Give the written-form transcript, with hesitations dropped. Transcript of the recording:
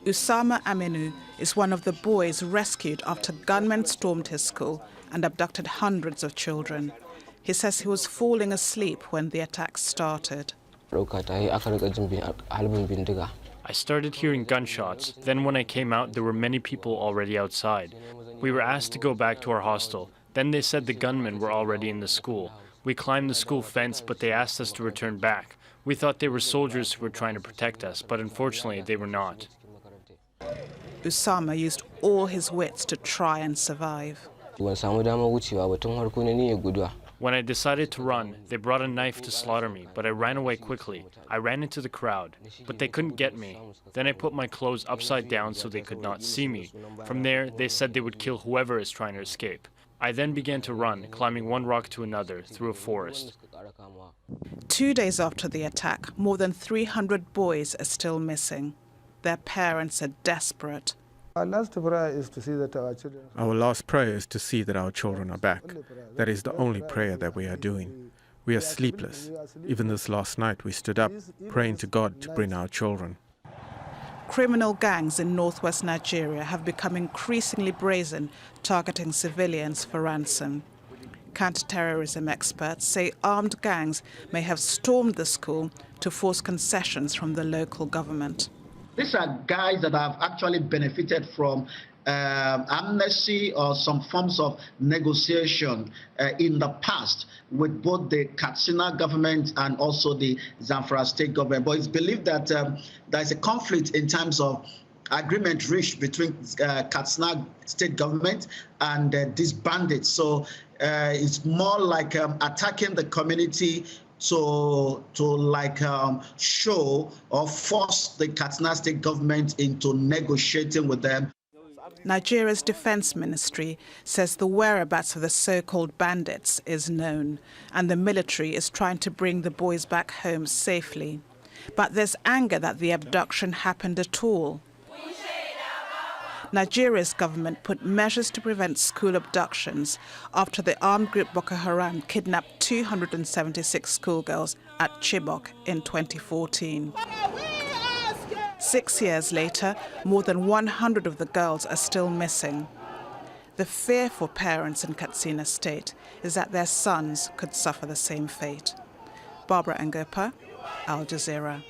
Usama Aminu is one of the boys rescued after gunmen stormed his school and abducted hundreds of children. He says he was falling asleep when the attack started. I started hearing gunshots. Then when I came out, there were many people already outside. We were asked to go back to our hostel. Then they said the gunmen were already in the school. We climbed the school fence, but they asked us to return back. We thought they were soldiers who were trying to protect us, but unfortunately they were not. Usama used all his wits to try and survive. When I decided to run, they brought a knife to slaughter me, but I ran away quickly. I ran into the crowd, but they couldn't get me. Then I put my clothes upside down so they could not see me. From there, they said they would kill whoever is trying to escape. I then began to run, climbing one rock to another through a forest. 2 days after the attack, more than 300 boys are still missing. Their parents are desperate. Our last prayer is to see that our children... Our last prayer is to see that our children are back. That is the only prayer that we are doing. We are sleepless. Even this last night we stood up, praying to God to bring our children. Criminal gangs in northwest Nigeria have become increasingly brazen, targeting civilians for ransom. Counter-terrorism experts say armed gangs may have stormed the school to force concessions from the local government. These are guys that have actually benefited from amnesty or some forms of negotiation in the past with both the Katsina government and also the Zamfara state government. But it's believed that there is a conflict in terms of agreement reached between Katsina state government and these bandits. So it's more like attacking the community to show or force the Katsina state government into negotiating with them. Nigeria's defense ministry says the whereabouts of the so-called bandits is known, and the military is trying to bring the boys back home safely. But there's anger that the abduction happened at all. Nigeria's government put measures to prevent school abductions after the armed group Boko Haram kidnapped 276 schoolgirls at Chibok in 2014. 6 years later, more than 100 of the girls are still missing. The fear for parents in Katsina State is that their sons could suffer the same fate. Barbara Ngopa, Al Jazeera.